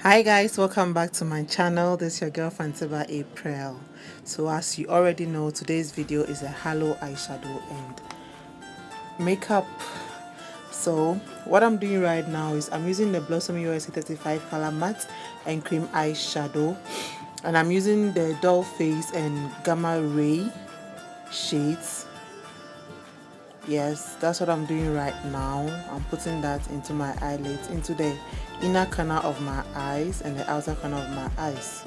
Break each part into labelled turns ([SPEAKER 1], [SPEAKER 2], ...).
[SPEAKER 1] Hi guys, welcome back to my channel. This is your girl Fantiba April. So as you already know, today's video is a halo eyeshadow and makeup. So what I'm doing right now is I'm using the Blossom USA 35 color matte and cream eyeshadow, and I'm using the doll face and gamma ray shades. Yes, that's what I'm doing right now. I'm putting that into my eyelids, into the inner corner of my eyes and the outer corner of my eyes.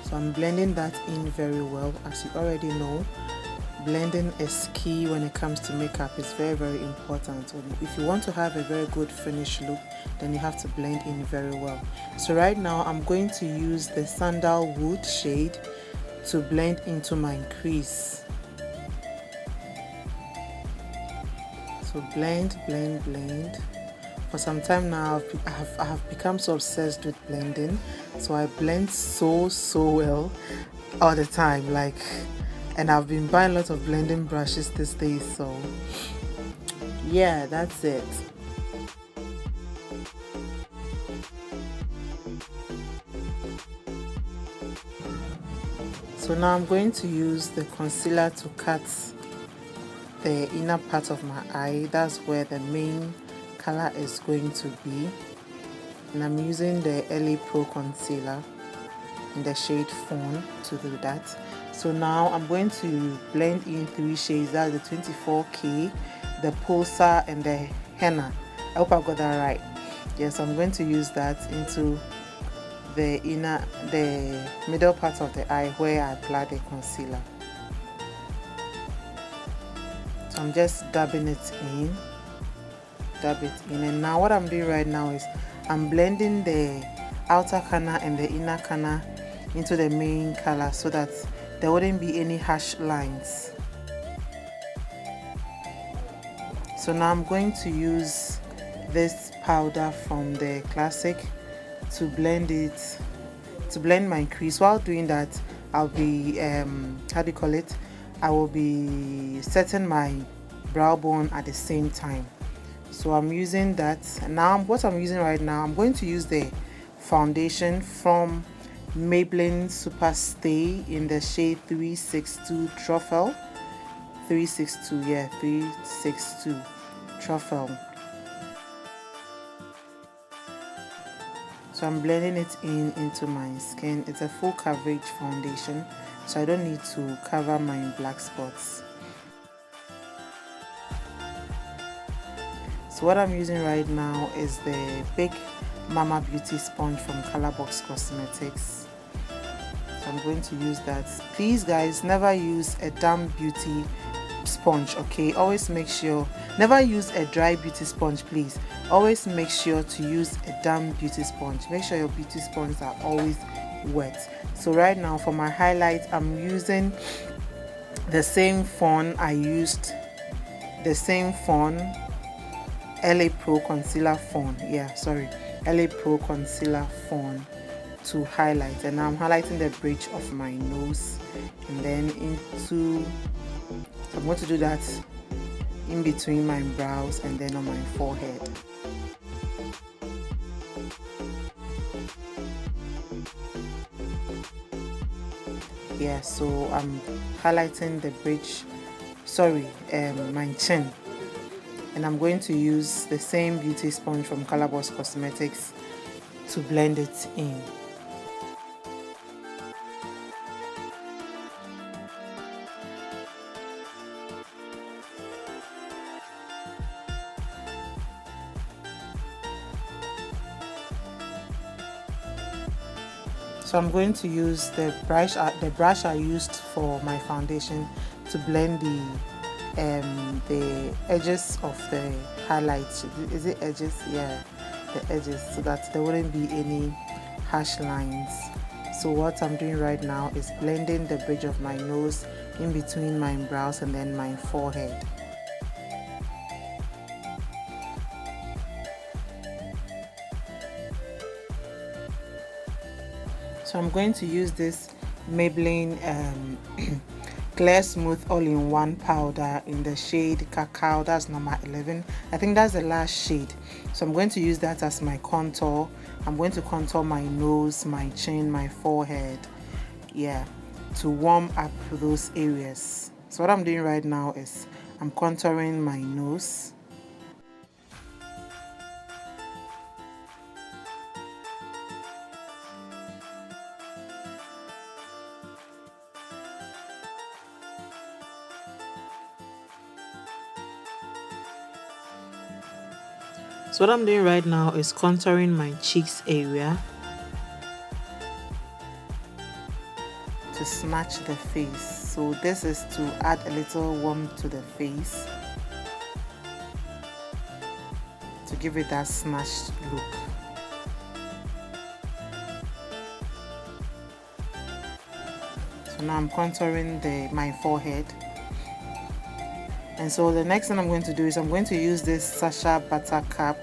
[SPEAKER 1] So I'm blending that in very well. As you already know, blending is key when it comes to makeup. It's very important. If you want to have a very good finished look, then you have to blend in very well. So right now I'm going to use the sandalwood shade to blend into my crease. So blend. For some time now, I have become so obsessed with blending. So I blend so well all the time, and I've been buying lots of blending brushes these days. So yeah, that's it. So now I'm going to use the concealer to cut the inner part of my eye. That's where the main color is going to be, and I'm using the LA Pro concealer in the shade Fawn to do that. So now I'm going to blend in 3 shades. That's the 24K, the Pulsar, and the Henna. I hope I got that right. Yes, I'm going to use that into the middle part of the eye where I apply the concealer. So I'm just dabbing it in, and now what I'm doing right now is I'm blending the outer corner and the inner corner into the main color so that there wouldn't be any harsh lines. So now I'm going to use this powder from the Classic to blend my crease. While doing that, I'll be I will be setting my brow bone at the same time. So I'm using that. And now what I'm using right now, I'm going to use the foundation from Maybelline Super Stay in the shade 362 Truffle. 362 Truffle. So I'm blending it into my skin. It's a full coverage foundation, so I don't need to cover my black spots. So what I'm using right now is the Big Mama Beauty Sponge from Colorbox Cosmetics. So I'm going to use that. Please guys, never use a damp beauty sponge, okay? Always make sure, never use a dry beauty sponge, please. Always make sure to use a damp beauty sponge. Make sure your beauty sponges are always wet. So right now for my highlight, I'm using the same font I used, LA Pro concealer font. LA Pro concealer font to highlight, and I'm highlighting the bridge of my nose, and then I'm going to do that in between my brows and then on my forehead. Yeah, so I'm highlighting the bridge, my chin, and I'm going to use the same beauty sponge from Colorbox Cosmetics to blend it in. So I'm going to use the brush I used for my foundation to blend the edges of the highlights. Is it edges? Yeah, the edges, so that there wouldn't be any harsh lines. So what I'm doing right now is blending the bridge of my nose in between my brows and then my forehead. So I'm going to use this Maybelline Clear Smooth All-in-One powder in the shade Cacao. That's number 11. I think that's the last shade. So I'm going to use that as my contour. I'm going to contour my nose, my chin, my forehead, yeah, to warm up those areas. So what I'm doing right now is I'm contouring my nose. So what I'm doing right now is contouring my cheeks area to snatch the face. So this is to add a little warmth to the face, to give it that snatched look. So now I'm contouring my forehead. And so the next thing I'm going to do is I'm going to use this Sacha Buttercup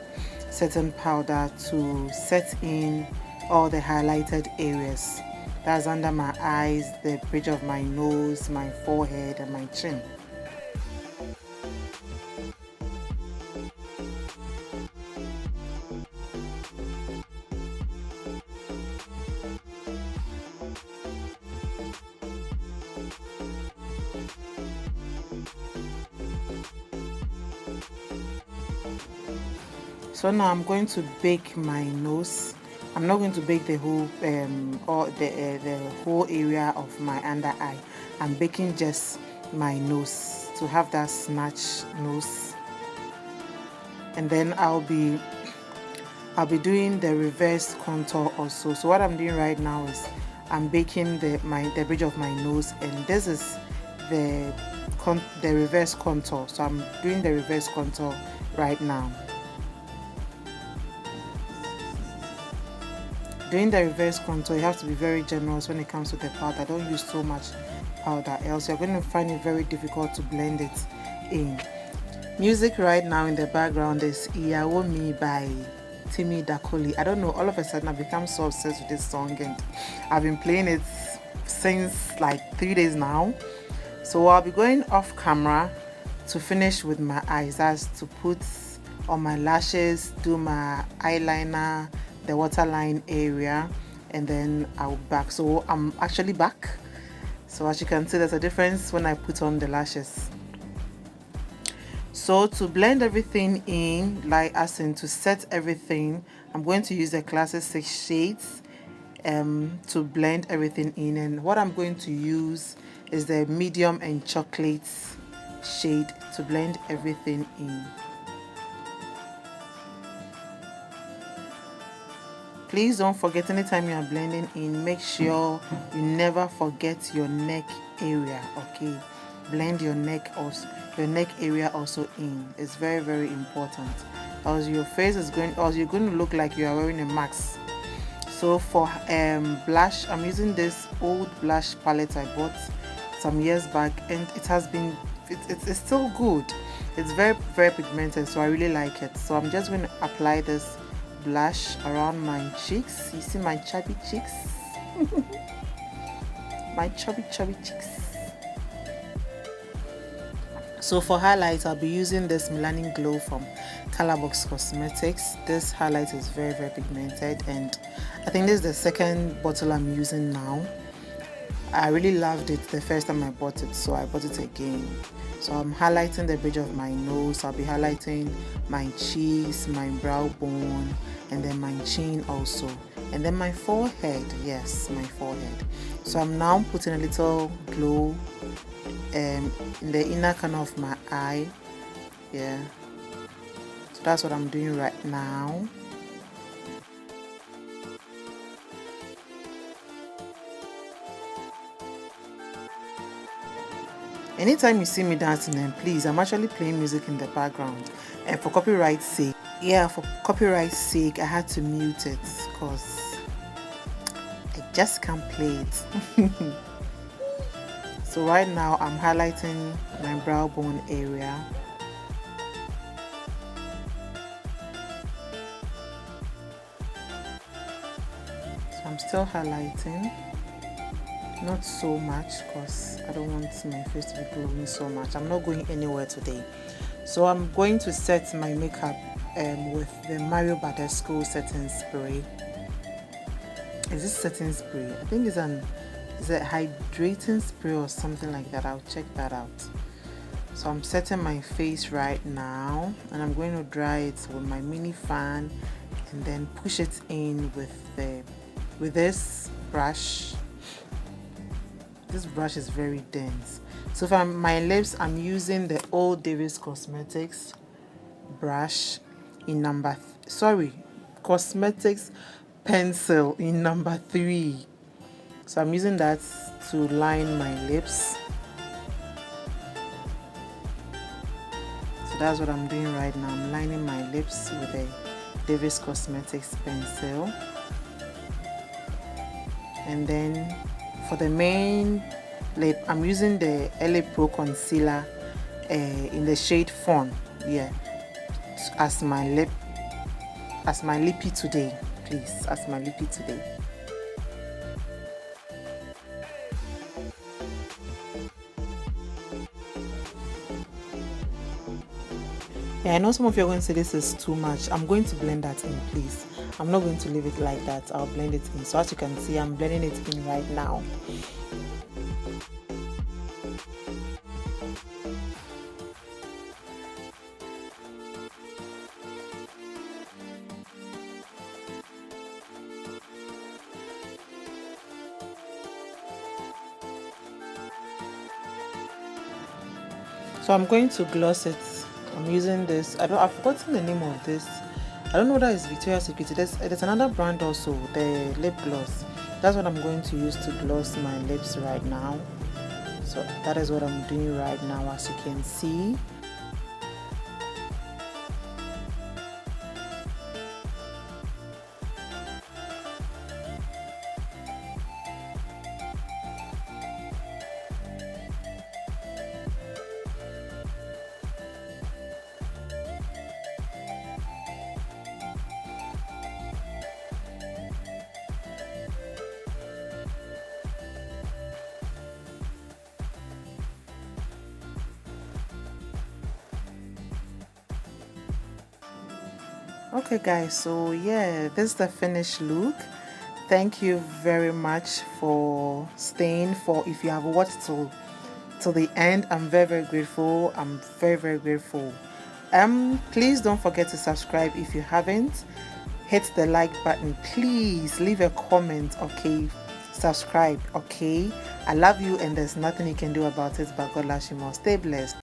[SPEAKER 1] setting powder to set in all the highlighted areas. That's under my eyes, the bridge of my nose, my forehead, and my chin. So now I'm going to bake my nose. I'm not going to bake the whole the whole area of my under eye. I'm baking just my nose to have that snatch nose. And then I'll be doing the reverse contour also. So what I'm doing right now is I'm baking the bridge of my nose, and this is the reverse contour. So I'm doing the reverse contour right now. Doing the reverse contour, you have to be very generous when it comes to the powder. Don't use so much powder, else you're going to find it very difficult to blend it in. Music right now in the background is Iyawo Mi by Timmy Dakoli. I don't know, all of a sudden I've become so obsessed with this song, and I've been playing it since like 3 days now. So I'll be going off camera to finish with my eyes. That's to put on my lashes, do my eyeliner, the waterline area, and then I'll be back. So I'm actually back. So as you can see, there's a difference when I put on the lashes. So to blend everything in, like as in to set everything, I'm going to use the Classic 6 shades to blend everything in. And what I'm going to use is the medium and chocolate shade to blend everything in. Please don't forget, anytime you are blending in, make sure you never forget your neck area, okay? Blend your neck area also in. It's very, very important, else your face is going, or you're going to look like you are wearing a mask. So for blush, I'm using this old blush palette I bought some years back, and it has been, it's still good. It's very, very pigmented, so I really like it. So I'm just going to apply this blush around my cheeks. You see my chubby cheeks? My chubby cheeks. So for highlight, I'll be using this Melanin Glow from Colorbox Cosmetics. This highlight is very, very pigmented, and I think this is the second bottle I'm using now. I really loved it the first time I bought it, so I bought it again. So I'm highlighting the bridge of my nose. I'll be highlighting my cheeks, my brow bone, and then my chin also, and then my forehead. Yes, my forehead. So I'm now putting a little glow in the inner corner of my eye. Yeah, so that's what I'm doing right now. Anytime you see me dancing, then please, I'm actually playing music in the background, and for copyright's sake, for copyright's sake, I had to mute it because I just can't play it. So right now I'm highlighting my brow bone area. So I'm still highlighting. not so much because I don't want my face to be glowing so much. I'm not going anywhere today, so I'm going to set my makeup with the Mario Badescu setting spray. Is this setting spray? I think it's a hydrating spray or something like that. I'll check that out. So I'm setting my face right now, and I'm going to dry it with my mini fan and then push it in with this brush. This brush is very dense. So for my lips, I'm using the Old Davis Cosmetics brush in cosmetics pencil in number 3. So I'm using that to line my lips. So that's what I'm doing right now. I'm lining my lips with a Davis Cosmetics pencil. And then for the main lip, I'm using the LA Pro concealer in the shade Fawn. Yeah, as my lippy today, please, as my lippy today. Yeah, I know some of you are going to say this is too much. I'm going to blend that in, please. I'm not going to leave it like that. I'll blend it in. So as you can see, I'm blending it in right now. So I'm going to gloss it. I'm using this. I've forgotten the name of this. I don't know whether it's Victoria's Secret. There's another brand also, the lip gloss. That's what I'm going to use to gloss my lips right now. So that is what I'm doing right now, as you can see. Okay guys, so yeah, this is the finished look. Thank you very much for staying. If you have watched till the end, I'm very grateful. I'm very grateful. Please don't forget to subscribe if you haven't. Hit the like button, please leave a comment, okay? Subscribe, okay? I love you, and there's nothing you can do about it, but God loves you more. Stay blessed.